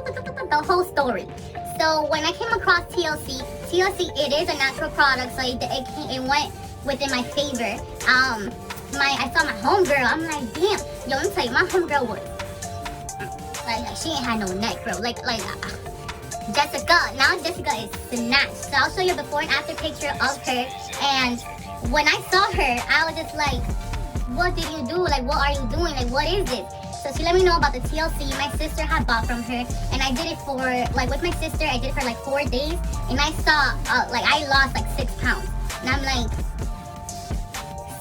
the whole story. So when I came across TLC, it is a natural product, so it went within my favor. I saw my homegirl. I'm like, damn, yo, let me tell you, my homegirl was like she ain't had no neck, bro. Jessica. Now Jessica is snatched. So I'll show you a before and after picture of her. And when I saw her, I was just like, what did you do? Like, what are you doing? Like, what is this? So she let me know about the TLC. My sister had bought from her, and I did it for with my sister. I did it for 4 days, and I saw I lost 6 pounds. And I'm like,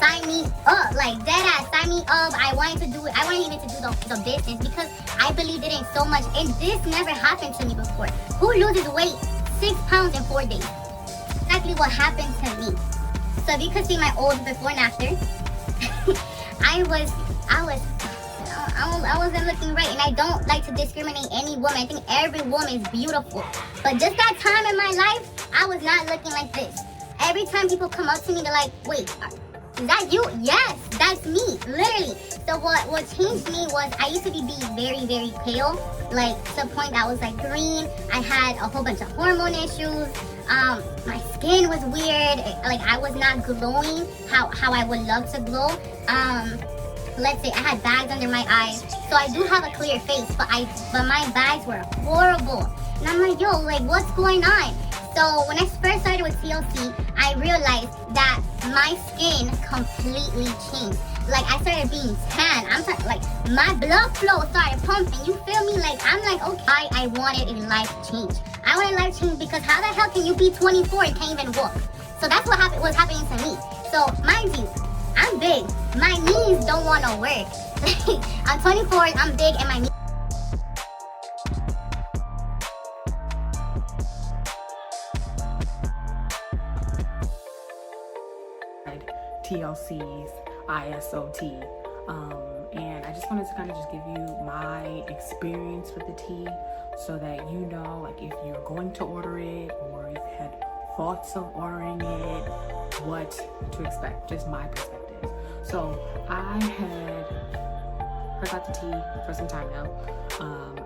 sign me up, dead ass, sign me up. I wanted to do it. I wanted even to do the business because I believed in it so much, and this never happened to me before. Who loses weight 6 pounds in 4 days? Exactly what happened to me. So if you could see my old before and after, I wasn't looking right, and I don't like to discriminate any woman. I think every woman is beautiful, but just that time in my life, I was not looking like this. Every time people come up to me, they're like, wait, is that you? Yes, that's me, literally. So what changed me was I used to be very, very pale, to the point that I was green. I had a whole bunch of hormone issues. My skin was weird. I was not glowing how I would love to glow. Let's say I had bags under my eyes, so I do have a clear face, but my bags were horrible. And I'm like, yo, what's going on? So when I first started with TLC, I realized that my skin completely changed. I started being tan. My blood flow started pumping. You feel me? I'm like, okay, I wanted a life change. I wanted a life change because how the hell can you be 24 and can't even walk? So that's what was happening to me. So mind you, I'm big. My knees don't want to work. I'm 24, I'm big, and my knees. TLC's ISOT, and I just wanted to kind of just give you my experience with the tea so that you know, if you're going to order it or you've had thoughts of ordering it, what to expect, just my perspective. So I had heard about the tea for some time now.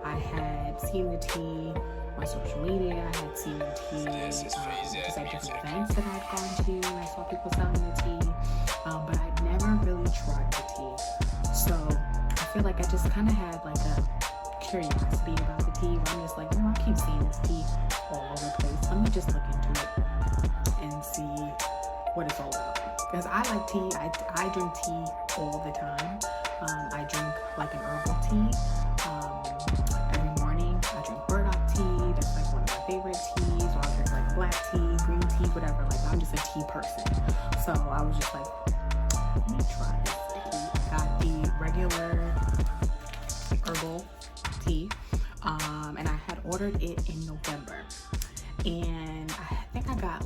I had seen the tea on social media. I had seen the tea just at different events that I'd gone to. I saw people selling the tea, but I'd never really tried the tea. So I feel like I just kind of had a curiosity about the tea where I'm just like, I keep seeing this tea all over the place. Let me just look into it and see what it's all about. Because I like tea. I drink tea all the time. I drink an herbal tea. Every morning I drink burdock tea. That's one of my favorite teas. Or I'll drink black tea, green tea, whatever. I'm just a tea person. So I was just like, let me try this tea. I got the regular herbal tea. And I had ordered it in November. And I think I got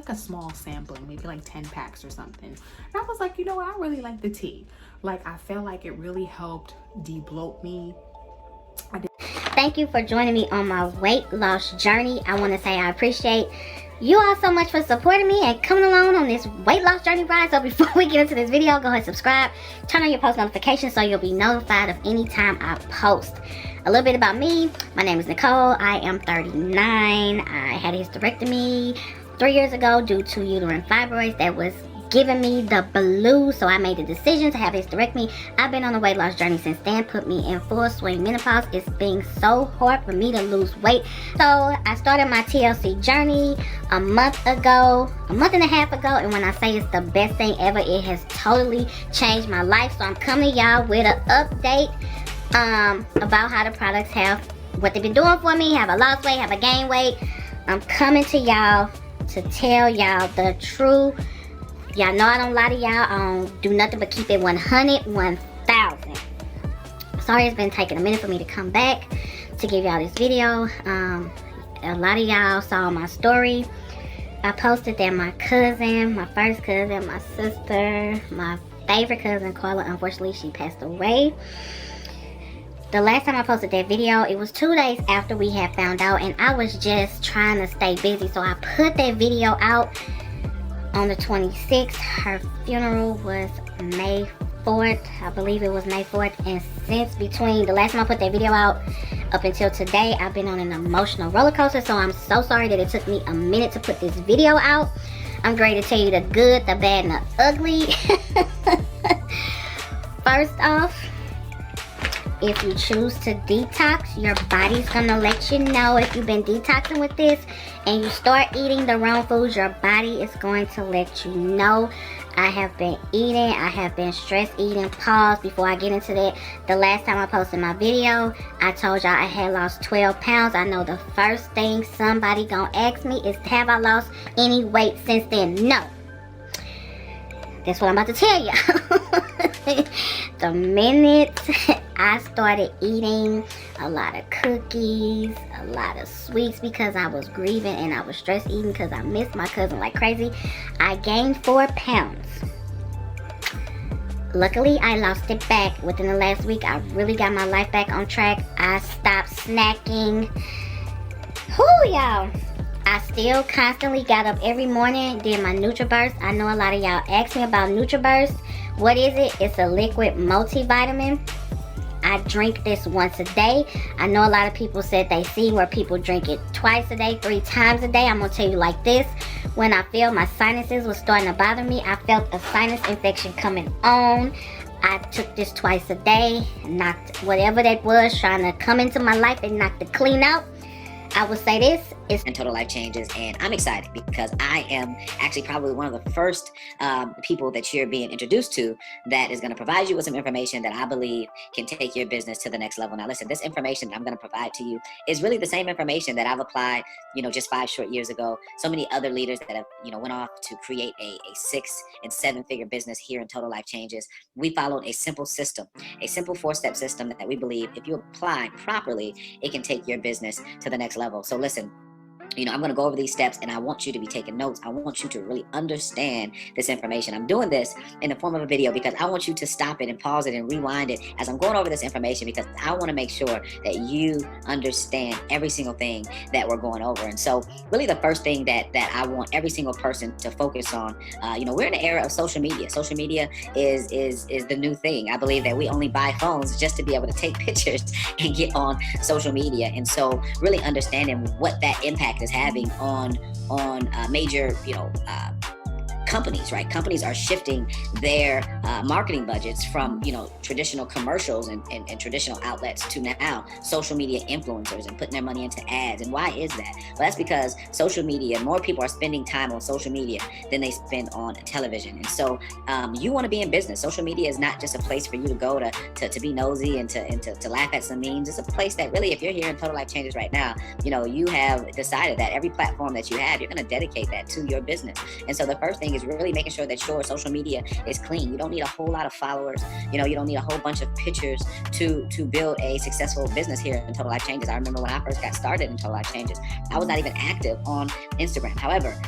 a small sampling, maybe 10 packs or something. And I was like, I really like the tea. I felt like it really helped de-bloat me. Thank you for joining me on my weight loss journey. I want to say I appreciate you all so much for supporting me and coming along on this weight loss journey ride. So before we get into this video, go ahead and subscribe, turn on your post notifications so you'll be notified of any time I post. A little bit about me. My name is Nicole. I am 39. I had a hysterectomy 3 years ago due to uterine fibroids that was giving me the blues, so I made the decision to have a hysterectomy. I've been on a weight loss journey since then, put me in full swing menopause. It's been so hard for me to lose weight. So I started my TLC journey a month and a half ago, and when I say it's the best thing ever, it has totally changed my life. So I'm coming to y'all with an update about how the products what they've been doing for me. Have I lost weight? Have I gained weight? I'm coming to y'all to tell y'all the truth. Y'all know I don't lie to y'all. I don't do nothing but keep it 100, 1000. Sorry it's been taking a minute for me to come back to give y'all this video. A lot of y'all saw my story. I posted that my cousin, my first cousin, my sister, my favorite cousin, Carla, unfortunately she passed away. The last time I posted that video, it was 2 days after we had found out, and I was just trying to stay busy. So I put that video out on the 26th. Her funeral was May 4th. I believe it was May 4th. And since between the last time I put that video out, Up until today, I've been on an emotional roller coaster, so I'm so sorry that it took me a minute to put this video out. I'm going to tell you the good, the bad, and the ugly. First off, if you choose to detox, your body's gonna let you know. If you've been detoxing with this and you start eating the wrong foods, your body is going to let you know. I have been eating, I have been stress eating. Pause before I get into that. The last time I posted my video, I told y'all I had lost 12 pounds. I know the first thing somebody gonna ask me is, have I lost any weight since then? No. That's what I'm about to tell you. The minute I started eating a lot of cookies, a lot of sweets, because I was grieving and I was stress eating because I missed my cousin like crazy, I gained 4 pounds. Luckily, I lost it back within the last week. I really got my life back on track. I stopped snacking. Whoo, y'all. I still constantly got up every morning, did my Nutraburst. I know a lot of y'all ask me about Nutraburst. What is it? It's a liquid multivitamin. I drink this once a day. I know a lot of people said they see where people drink it twice a day, 3 times a day. I'm gonna tell you like this. When I felt my sinuses was starting to bother me, I felt a sinus infection coming on. I took this twice a day, knocked whatever that was trying to come into my life and knocked it clean out. I would say this is Total Life Changes, and I'm excited because I am actually probably one of the first people that you're being introduced to that is going to provide you with some information that I believe can take your business to the next level. Now listen, this information that I'm going to provide to you is really the same information that I've applied, just 5 short years ago. So many other leaders that have, went off to create a 6 and 7 figure business here in Total Life Changes. We followed a simple system, a simple 4-step system that we believe if you apply properly, it can take your business to the next level. So listen, I'm going to go over these steps and I want you to be taking notes. I want you to really understand this information. I'm doing this in the form of a video because I want you to stop it and pause it and rewind it as I'm going over this information, because I want to make sure that you understand every single thing that we're going over. And so really the first thing that I want every single person to focus on, we're in an era of social media. Social media is the new thing. I believe that we only buy phones just to be able to take pictures and get on social media. And so really understanding what that impact is having on major companies, right? Companies are shifting their marketing budgets from traditional commercials and traditional outlets to now social media influencers and putting their money into ads. And why is that? Well, that's because social media, more people are spending time on social media than they spend on television. And so you want to be in business. Social media is not just a place for you to go to be nosy and to laugh at some memes. It's a place that really, if you're here in Total Life Changes right now, you have decided that every platform that you have, you're going to dedicate that to your business. And so the first thing is really making sure that your social media is clean. You don't need a whole lot of followers. You don't need a whole bunch of pictures to build a successful business here in Total Life Changes. I remember when I first got started in Total Life Changes, I was not even active on Instagram. However,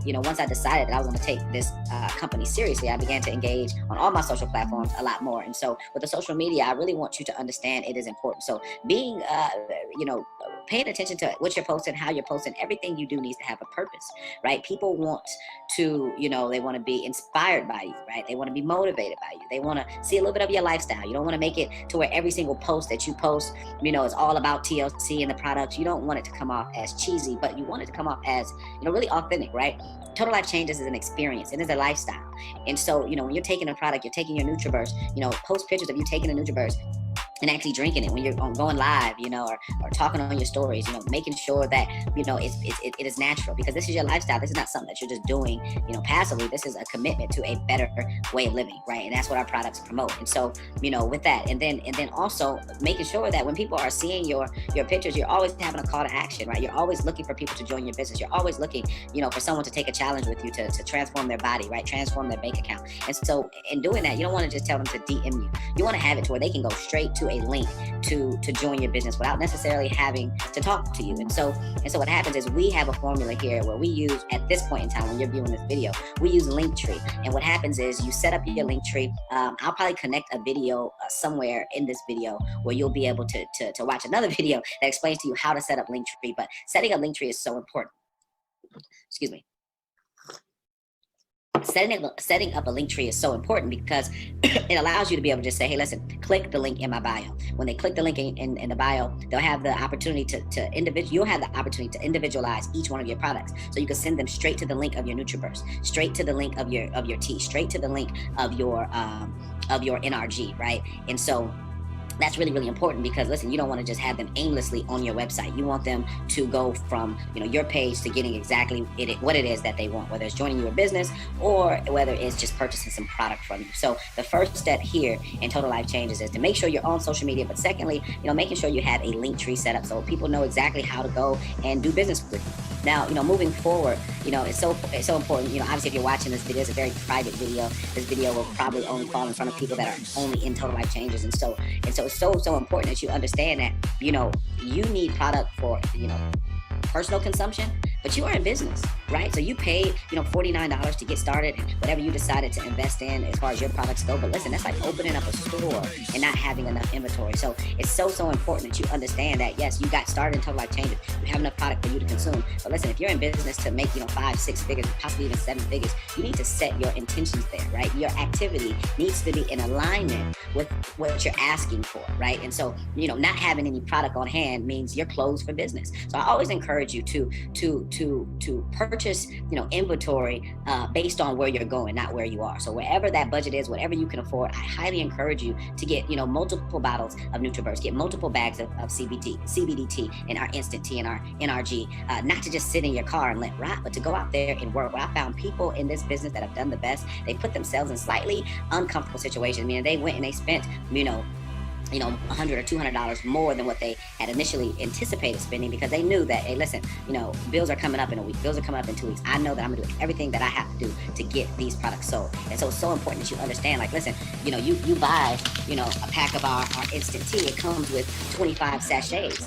once I decided that I was going to take this company seriously, I began to engage on all my social platforms a lot more. And so with the social media, I really want you to understand it is important. So being, paying attention to what you're posting, how you're posting, everything you do needs to have a purpose, right? People want to, they want to be inspired by you, right? They want to be motivated by you. They want to see a little bit of your lifestyle. You don't want to make it to where every single post that you post, is all about TLC and the products. You don't want it to come off as cheesy, but you want it to come off as, really authentic, right? Total Life Changes is an experience. It is a lifestyle. And so, when you're taking a product, you're taking your Nutraburst, post pictures of you taking a Nutraburst and actually drinking it when you're going live, or talking on your stories, making sure that, it is natural, because this is your lifestyle. This is not something that you're just doing, passively. This is a commitment to a better way of living, right? And that's what our products promote. And so, with that, and then also making sure that when people are seeing your pictures, you're always having a call to action, right? You're always looking for people to join your business. You're always looking, for someone to take a challenge with you to transform their body, right? Transform their bank account. And so in doing that, you don't want to just tell them to DM you. You want to have it to where they can go straight to a link to join your business without necessarily having to talk to you. And so what happens is we have a formula here where we use, at this point in time when you're viewing this video, we use Linktree. And what happens is you set up your Linktree. I'll probably connect a video somewhere in this video where you'll be able to watch another video that explains to you how to set up Linktree. But setting up Linktree is so important. Excuse me. setting up a link tree is so important because it allows you to be able to just say, hey, listen, click the link in my bio. When they click the link in the bio, they'll have the opportunity you'll have the opportunity to individualize each one of your products. So you can send them straight to the link of your Nutraburst, straight to the link of your tea, straight to the link of your NRG, right? And so that's really, really important because listen, you don't want to just have them aimlessly on your website. You want them to go from, your page to getting exactly what it is that they want, whether it's joining your business or whether it's just purchasing some product from you. So the first step here in Total Life Changes is to make sure you're on social media, but secondly, making sure you have a link tree set up so people know exactly how to go and do business with you. Now, moving forward, it's so important. Obviously, if you're watching this video, it's a very private video. This video will probably only fall in front of people that are only in Total Life Changes, and so it's so important that you understand that you need product for personal consumption, but you are in business, right? So you paid $49 to get started, whatever you decided to invest in as far as your products go. But listen, that's like opening up a store and not having enough inventory. So it's so important that you understand that yes, you got started in Total Life Changes, you have enough product for you to consume. But listen, if you're in business to make 5, 6 figures, possibly even 7 figures, you need to set your intentions there, right? Your activity needs to be in alignment with what you're asking for, right? And so not having any product on hand means you're closed for business. So I always encourage you to purchase inventory based on where you're going, not where you are. So wherever that budget is, whatever you can afford, I highly encourage you to get multiple bottles of Nutraburst, get multiple bags of CBD tea and our instant tea and our NRG, not to just sit in your car and let rot, but to go out there and work. What I found people in this business that have done the best, they put themselves in slightly uncomfortable situations. Meaning they went and they spent $100 or $200 more than what they had initially anticipated spending because they knew that, hey, listen, bills are coming up in a week, bills are coming up in 2 weeks. I know that I'm gonna do everything that I have to do to get these products sold. And so it's so important that you understand, like, listen, you buy, a pack of our instant tea, it comes with 25 sachets.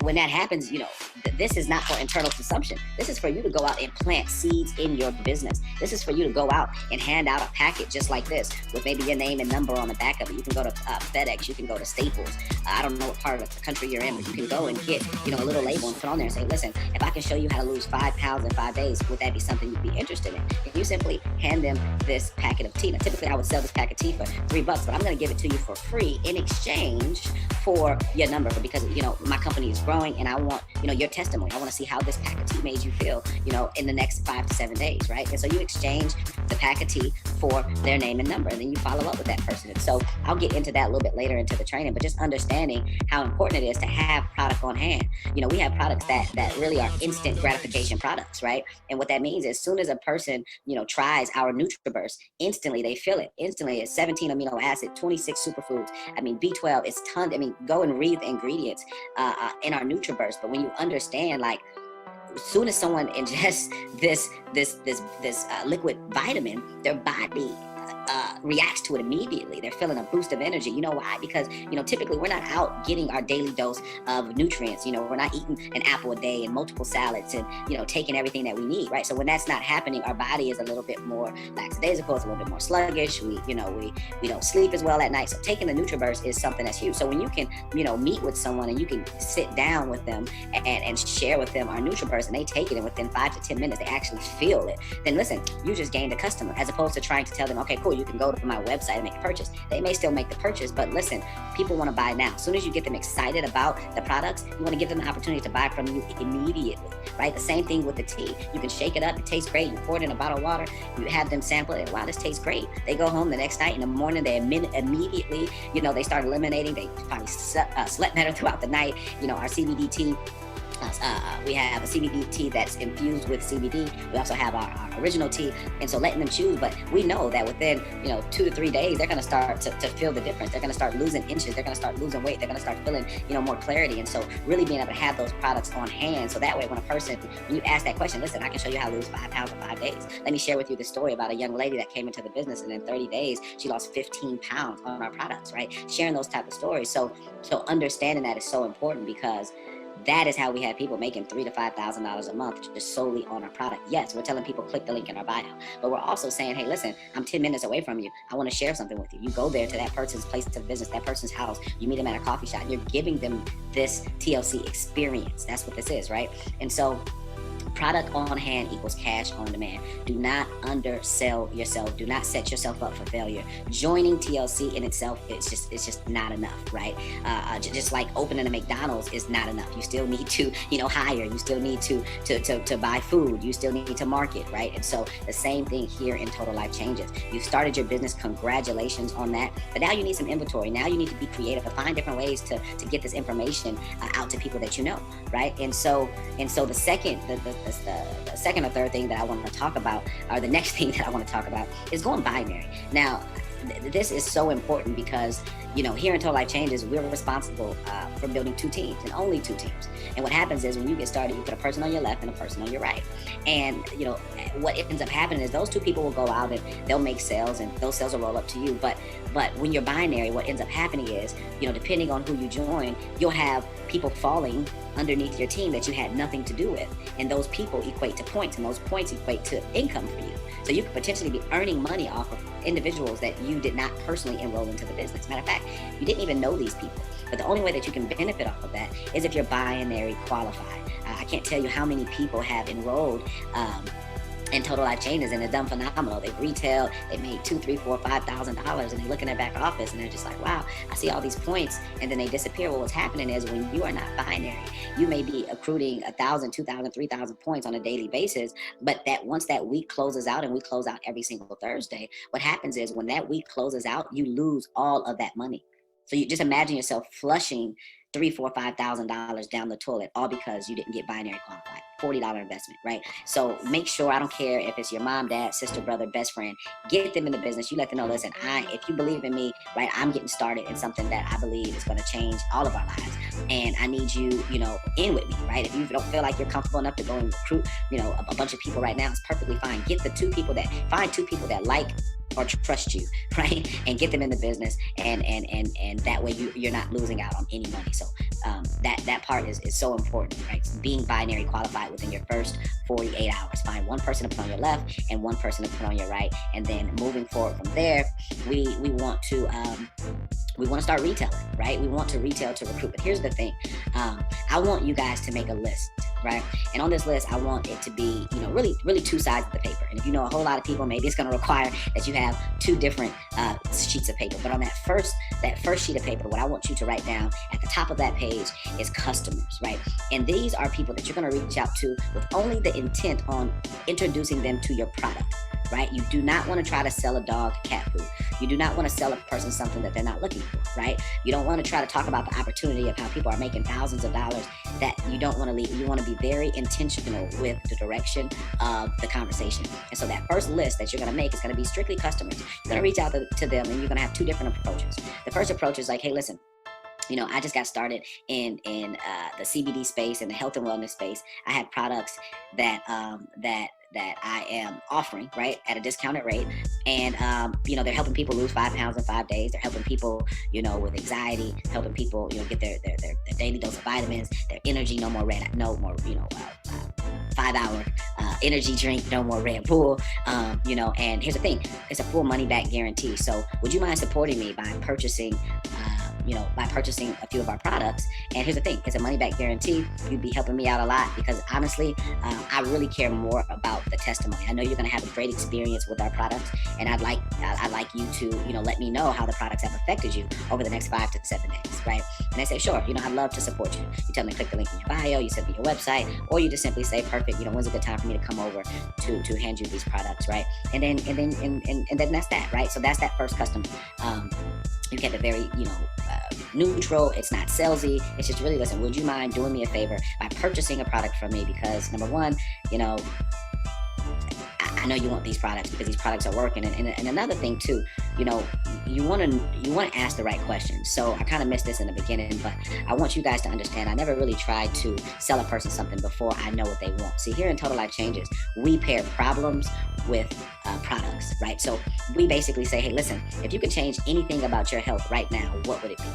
When that happens, this is not for internal consumption. This is for you to go out and plant seeds in your business. This is for you to go out and hand out a packet just like this with maybe your name and number on the back of it. You can go to FedEx, you can go to Staples. I don't know what part of the country you're in, but you can go and get, a little label and put on there and say, listen, if I can show you how to lose 5 pounds in 5 days, would that be something you'd be interested in? And you simply hand them this packet of tea. Now, typically I would sell this pack of tea for $3, but I'm going to give it to you for free in exchange for your number because, my company is growing and I want, your testimony. I want to see how this pack of tea made you feel, in the next 5 to 7 days, right? And so you exchange the pack of tea for their name and number, and then you follow up with that person. And so I'll get into that a little bit later into the training, but just understanding how important it is to have product on hand. We have products that really are instant gratification products, right? And what that means is as soon as a person, tries our Nutraburst, instantly they feel it. Instantly it's 17 amino acid, 26 superfoods. B12, it's tons. Go and read the ingredients in our Nutraburst. But when you understand, like, as soon as someone ingests this liquid vitamin, their body reacts to it immediately. They're feeling a boost of energy. You know why? Because, typically we're not out getting our daily dose of nutrients. We're not eating an apple a day and multiple salads and, taking everything that we need, right? So when that's not happening, our body is a little bit more lackadaisical, it's a little bit more sluggish. We don't sleep as well at night. So taking the Nutraburst is something that's huge. So when you can, meet with someone and you can sit down with them and share with them our Nutraburst and they take it and within 5 to 10 minutes, they actually feel it, then listen, you just gained a customer as opposed to trying to tell them, okay, cool, you can go to my website and make a purchase. They may still make the purchase, but listen, people want to buy now. As soon as you get them excited about the products, you want to give them the opportunity to buy from you immediately, right? The same thing with the tea. You can shake it up, it tastes great. You pour it in a bottle of water, you have them sample it. Wow, this tastes great. They go home the next night, in the morning, they immediately, they start eliminating. They probably slept better throughout the night. Our CBD tea, we have a CBD tea that's infused with CBD. We also have our original tea, and so letting them choose. But we know that within 2 to 3 days, they're going to start to feel the difference. They're going to start losing inches. They're going to start losing weight. They're going to start feeling more clarity. And so really being able to have those products on hand, so that way when you ask that question, listen, I can show you how to lose 5 pounds in 5 days. Let me share with you the story about a young lady that came into the business, and in 30 days she lost 15 pounds on our products, right? Sharing those type of stories. So understanding that is so important because that is how we have people making $3,000 to $5,000 a month just solely on our product. Yes, we're telling people click the link in our bio, but we're also saying, hey, listen, I'm 10 minutes away from you. I want to share something with you. You go there to that person's place of business, that person's house. You meet them at a coffee shop. You're giving them this TLC experience. That's what this is, right? And so Product on hand equals cash on demand. Do not undersell yourself. Do not set yourself up for failure. Joining TLC in itself, it's just not enough, right? Just like opening a McDonald's is not enough. You still need to, hire. You still need to buy food. You still need to market, right? And so the same thing here in Total Life Changes. You started your business, congratulations on that. But now you need some inventory. Now you need to be creative and find different ways to get this information out to people that you know, right? And so the second or third thing that I want to talk about, or the next thing that I want to talk about, is going binary. Now, this is so important because, here in Total Life Changes, we're responsible for building 2 teams, and only 2 teams. And what happens is when you get started, you put a person on your left and a person on your right. And, what ends up happening is those 2 people will go out and they'll make sales, and those sales will roll up to you. But when you're binary, what ends up happening is, depending on who you join, you'll have people falling underneath your team that you had nothing to do with. And those people equate to points, and those points equate to income for you. So you could potentially be earning money off of individuals that you did not personally enroll into the business. Matter of fact, you didn't even know these people. But the only way that you can benefit off of that is if you're binary qualified. I can't tell you how many people have enrolled in Total Life Changes, and they've done phenomenal. They've retailed, they made $2,000, $3,000, $4,000, $5,000, and they look in their back office and they're just like, wow, I see all these points, and then they disappear. Well, what's happening is when you are not binary, you may be accruing 1,000, 2,000, 3,000 points on a daily basis, but that once that week closes out, and we close out every single Thursday, what happens is when that week closes out, you lose all of that money. So you just imagine yourself flushing $3,000, $4,000, $5,000 down the toilet, all because you didn't get binary qualified. $40 investment, right? So make sure, I don't care if it's your mom, dad, sister, brother, best friend, get them in the business. You let them know, listen, if you believe in me, right, I'm getting started in something that I believe is going to change all of our lives. And I need you, in with me, right? If you don't feel like you're comfortable enough to go and recruit, a bunch of people right now, it's perfectly fine. Get the 2 people find 2 people that like or trust you, right? And get them in the business, and that way you're not losing out on any money. So that part is so important, right? Being binary qualified within your first 48 hours. Find 1 person to put on your left and 1 person to put on your right, and then moving forward from there, we want to start retailing, right? We want to retail to recruit. But here's the thing, I want you guys to make a list, right? And on this list, I want it to be, really 2 sides of the paper. And if you know a whole lot of people, maybe it's going to require that you have 2 different sheets of paper. But on that first sheet of paper, what I want you to write down at the top of that page is customers, right? And these are people that you're going to reach out to with only the intent on introducing them to your product, right? You do not want to try to sell a dog cat food. You do not want to sell a person something that they're not looking for, right? You don't want to try to talk about the opportunity of how people are making thousands of dollars that you don't want to leave. You want to be very intentional with the direction of the conversation. And so that first list that you're going to make is going to be strictly customers. You're going to reach out to them, and you're going to have 2 different approaches. The first approach is like, hey, listen, I just got started in the CBD space and the health and wellness space. I have products that I am offering, right, at a discounted rate. And, they're helping people lose 5 pounds in 5 days. They're helping people, with anxiety, helping people, get their daily dose of vitamins, their energy, no more 5-hour energy drink, no more Red Bull, and here's the thing, it's a full money back guarantee. So would you mind supporting me by purchasing a few of our products? And here's the thing, it's a money back guarantee. You'd be helping me out a lot because honestly, I really care more about the testimony. I know you're going to have a great experience with our products, and I'd like you to, let me know how the products have affected you over the next 5 to 7 days, right? And I say, sure, I'd love to support you. You tell me, click the link in your bio, you send me your website, or you just simply say, perfect, when's a good time for me to come over to hand you these products, right? And then that's that, right? So that's that first customer. You kept it very, neutral. It's not salesy. It's just really, listen, would you mind doing me a favor by purchasing a product from me? Because number one, I know you want these products because these products are working. And another thing too, you want to ask the right questions. So I kind of missed this in the beginning, but I want you guys to understand, I never really tried to sell a person something before I know what they want. See, here in Total Life Changes, we pair problems with products, right? So we basically say, hey, listen, if you could change anything about your health right now, what would it be?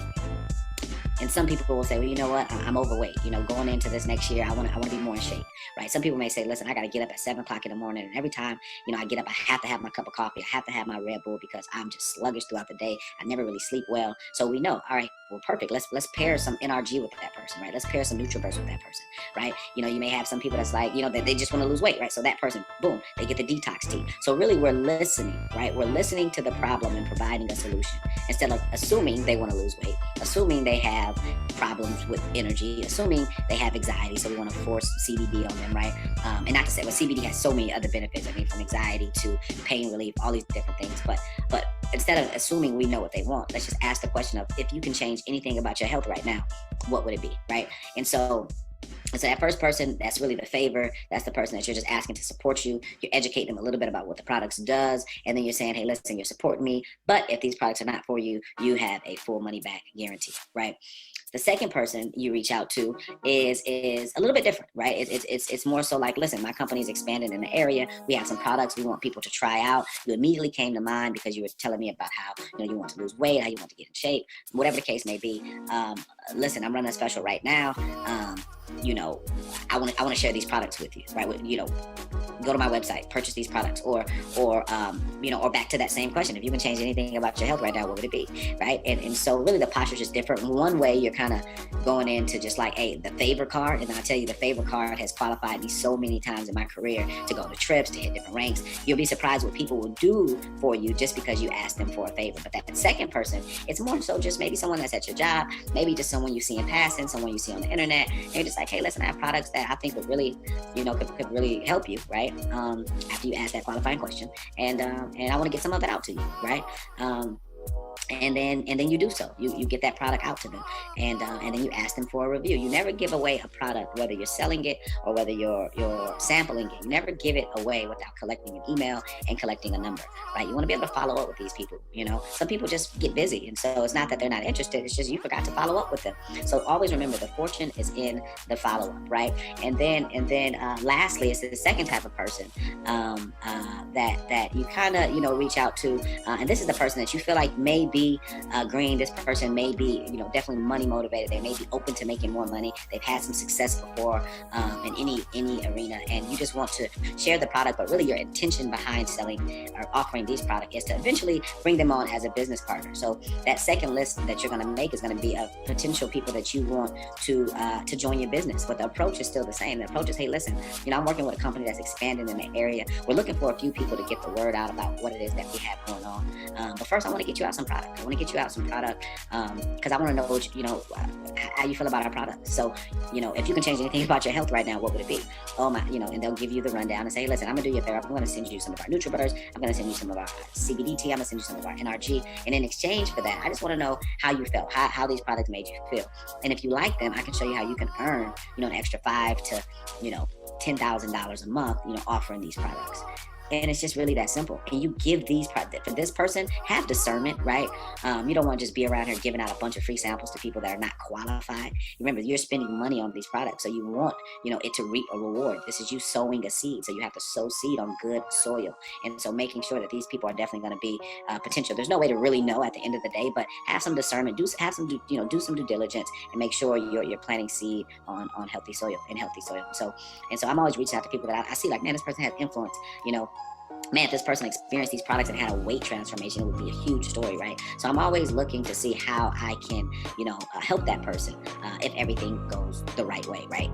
And some people will say, well, you know what, I'm overweight. You know, going into this next year, I want to be more in shape, right? Some people may say, listen, I got to get up at 7 o'clock in the morning. And every time, you know, I get up, I have to have my cup of coffee. I have to have my Red Bull because I'm just sluggish throughout the day. I never really sleep well. So we know, all right, well, perfect. Let's pair some NRG with that person, right? Let's pair some Nutraburst with that person, right? You know, you may have some people that's like, you know, they just want to lose weight, right? So that person, boom, they get the detox tea. So really we're listening, right? We're listening to the problem and providing a solution instead of assuming they want to lose weight, assuming they have problems with energy, assuming they have anxiety. So we want to force CBD on them, right? And not to say, well, CBD has so many other benefits. I mean, from anxiety to pain relief, all these different things. But instead of assuming we know what they want, let's just ask the question of, if you can change anything about your health right now, what would it be, right? And so that first person, that's really the favor. That's the person that you're just asking to support you. You're educating them a little bit about what the products does. And then you're saying, hey, listen, you're supporting me. But if these products are not for you, you have a full money back guarantee, right? The second person you reach out to is a little bit different, right? It's more so like, listen, my company's expanding in the area. We have some products we want people to try out. You immediately came to mind because you were telling me about how, you know, you want to lose weight, how you want to get in shape, whatever the case may be. Listen, I'm running a special right now. You know, I want to share these products with you, right? You know, go to my website, purchase these products, or you know, or back to that same question. If you can change anything about your health right now, what would it be, right? And so really the posture is just different. One way you're kind of going into just like, hey, the favor card, and then I tell you, the favor card has qualified me so many times in my career to go to trips, to hit different ranks. You'll be surprised what people will do for you just because you ask them for a favor. But that second person, it's more so just maybe someone that's at your job, maybe just someone you see in passing, someone you see on the internet. And you're just like, hey, listen, I have products that I think would really, you know, could really help you, right? After you ask that qualifying question, and I want to get some of it out to you, right? And then you do so. You get that product out to them, and then you ask them for a review. You never give away a product, whether you're selling it or whether you're sampling it. You never give it away without collecting an email and collecting a number, right? You want to be able to follow up with these people. You know, some people just get busy, and so it's not that they're not interested. It's just you forgot to follow up with them. So always remember, the fortune is in the follow up, right? And then lastly, it's the second type of person that you kind of, you know, reach out to, and this is the person that you feel like may be green. This person may be, you know, definitely money motivated. They may be open to making more money. They've had some success before in any arena, and you just want to share the product. But really, your intention behind selling or offering these products is to eventually bring them on as a business partner. So that second list that you're going to make is going to be of potential people that you want to join your business. But the approach is still the same. The approach is, hey, listen, you know, I'm working with a company that's expanding in the area. We're looking for a few people to get the word out about what it is that we have going on. But first, I want to get you out some product. I want to get you out some product because I want to know what, you know, how you feel about our product. So, you know, if you can change anything about your health right now, what would it be? Oh my, you know, and they'll give you the rundown and say, hey, listen, I'm gonna do you a favor. I'm gonna send you some of our Nutraburst. I'm gonna send you some of our CBD tea. I'm gonna send you some of our NRG. And in exchange for that, I just want to know how you felt, how these products made you feel. And if you like them, I can show you how you can earn, you know, an extra $5,000 to, you know, $10,000 a month, you know, offering these products. And it's just really that simple. And you give these for this person, have discernment, right? You don't want to just be around here giving out a bunch of free samples to people that are not qualified. Remember, you're spending money on these products, so you want, you know, it to reap a reward. This is you sowing a seed, so you have to sow seed on good soil. And so making sure that these people are definitely going to be potential. There's no way to really know at the end of the day, but have some discernment, do some due diligence, and make sure you're planting seed on healthy soil and healthy soil. So I'm always reaching out to people that I see like, man, this person has influence, you know. Man, if this person experienced these products and had a weight transformation, it would be a huge story, right? So I'm always looking to see how I can, you know, help that person if everything goes the right way, right?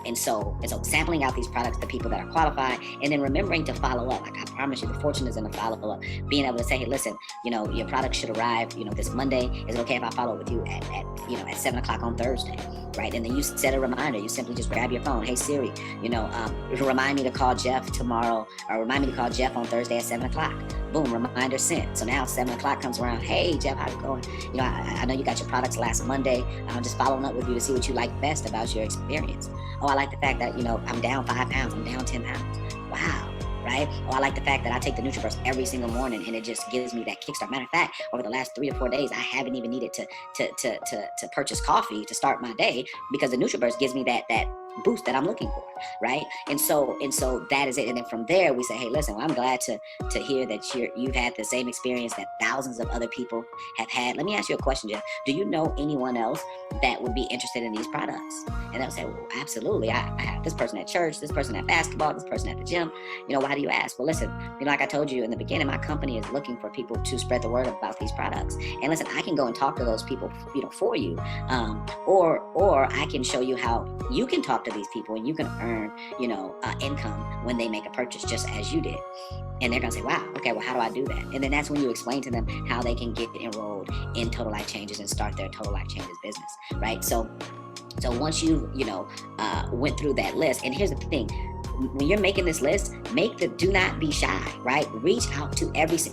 And so sampling out these products to people that are qualified, and then remembering to follow up. Like I promise you, the fortune is in the follow up. Being able to say, hey, listen, you know, your product should arrive, you know, this Monday. Is it okay if I follow up with you at 7 o'clock on Thursday? Right? And then you set a reminder. You simply just grab your phone. Hey, Siri, you know, remind me to call Jeff tomorrow, or remind me to call Jeff on Thursday at 7 o'clock. Boom, reminder sent. So now 7 o'clock comes around. Hey, Jeff, how's it going? You know, I know you got your products last Monday. I'm just following up with you to see what you like best about your experience. Oh, I like the fact that, you know, I'm down 5 pounds. I'm down 10 pounds. Wow. Right? Oh, I like the fact that I take the Nutraburst every single morning, and it just gives me that kickstart. Matter of fact, over the last 3 to 4 days, I haven't even needed to purchase coffee to start my day, because the Nutraburst gives me that boost that I'm looking for, right? And so that is it. And then from there, we say, hey, listen, well, I'm glad to hear that you've had the same experience that thousands of other people have had. Let me ask you a question, Jeff. Do you know anyone else that would be interested in these products? And they'll say, well, absolutely. I have this person at church, this person at basketball, this person at the gym. Why do you ask? Well, listen, like I told you in the beginning, my company is looking for people to spread the word about these products. And listen, I can go and talk to those people, for you, or I can show you how you can talk to these people and you can earn, income when they make a purchase, just as you did. And they're gonna say, wow, okay, well, how do I do that? And then that's when you explain to them how they can get enrolled in Total Life Changes and start their Total Life Changes business, right? So once you, went through that list, and here's the thing, when you're making this list, do not be shy, right? Reach out to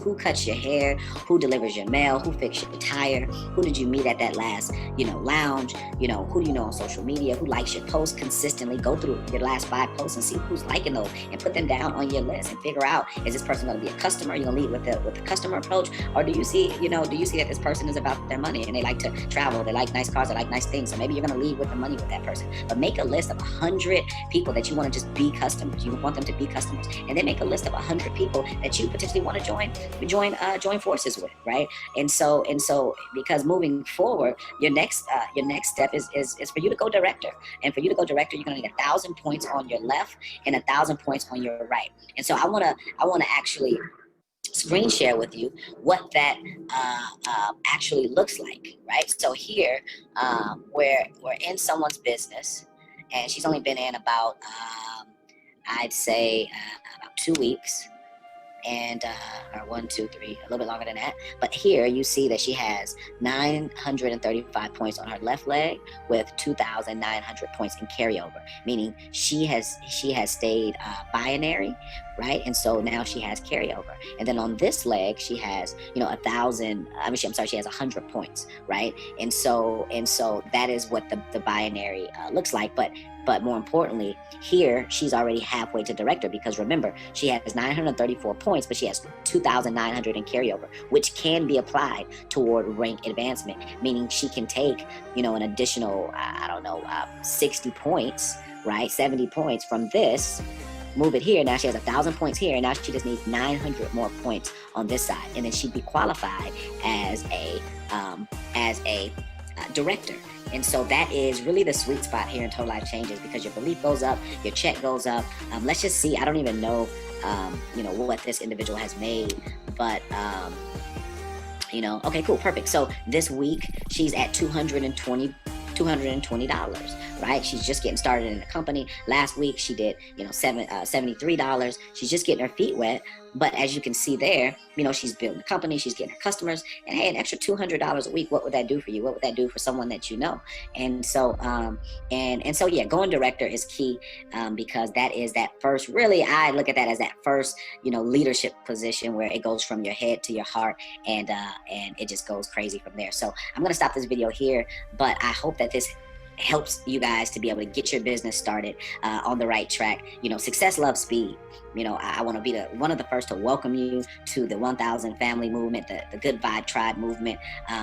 who cuts your hair, who delivers your mail, who fixed your tire, who did you meet at that last, lounge, who do you know on social media, who likes your posts consistently. Go through your last 5 posts and see who's liking those and put them down on your list and figure out, is this person going to be a customer? You're going to lead with the customer approach, or do you see that this person is about their money and they like to travel, they like nice cars, they like nice things. So maybe you're going to lead with the money with that person. But make a list of 100 people that you want to just be customers. You want them to be customers, and then make a list of 100 people that you potentially want to join forces with, right? And so because moving forward, your next step is for you to go director, and for you to go director, you're going to need 1,000 points on your left and 1,000 points on your right. And so I want to actually screen share with you what that actually looks like, right? So here, we're in someone's business, and she's only been in about I'd say about 2 weeks, and or 1, 2, 3, a little bit longer than that. But here you see that she has 935 points on her left leg with 2,900 points in carryover, meaning she has stayed binary, right? And so now she has carryover. And then on this leg, she has, 1,000, she has 100 points, right? And so that is what the binary looks like. But more importantly, here she's already halfway to director, because remember, she has 934 points, but she has 2,900 in carryover, which can be applied toward rank advancement, meaning she can take, an additional, 60 points, right? 70 points from this, move it here. Now she has 1,000 points here, and now she just needs 900 more points on this side, and then she'd be qualified as a director. And so that is really the sweet spot here in Total Life Changes, because your belief goes up, your check goes up. Let's just see. I don't even know, what this individual has made, but okay, cool, perfect. So this week she's at $220, right? She's just getting started in the company. Last week she did, $73. She's just getting her feet wet. But as you can see there, she's building a company, she's getting her customers, and hey, an extra $200 a week, what would that do for you? What would that do for someone that you know? And so, going director is key, because that is that first, really, I look at that as that first, leadership position where it goes from your head to your heart, and it just goes crazy from there. So I'm going to stop this video here, but I hope that this helps you guys to be able to get your business started on the right track. Success loves speed. I want to be one of the first to welcome you to the 1,000 family movement, the Good Vibe Tribe movement.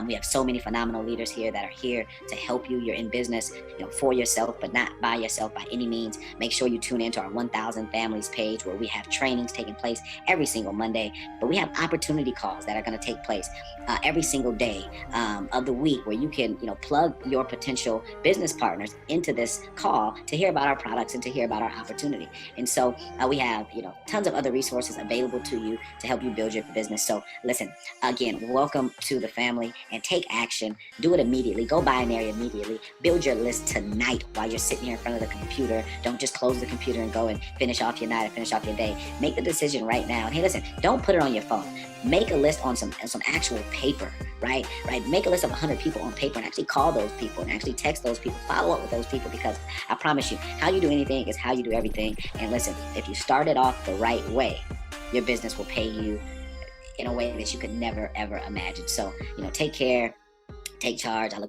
We have so many phenomenal leaders here that are here to help you. You're in business, for yourself, but not by yourself by any means. Make sure you tune into our 1,000 Families page, where we have trainings taking place every single Monday, but we have opportunity calls that are going to take place every single day of the week, where you can, plug your potential business partners into this call to hear about our products and to hear about our opportunity. And so we have, tons of other resources available to you to help you build your business. So listen, again, welcome to the family, and take action. Do it immediately. Go binary immediately. Build your list tonight while you're sitting here in front of the computer. Don't just close the computer and go and finish off your night or finish off your day. Make the decision right now. And hey, listen, don't put it on your phone. Make a list on some actual paper, right? Make a list of 100 people on paper, and actually call those people and actually text those people, follow up with those people, because I promise you, how you do anything is how you do everything. And listen, if you start it off the right way, your business will pay you in a way that you could never, ever imagine. So, take care, take charge. I look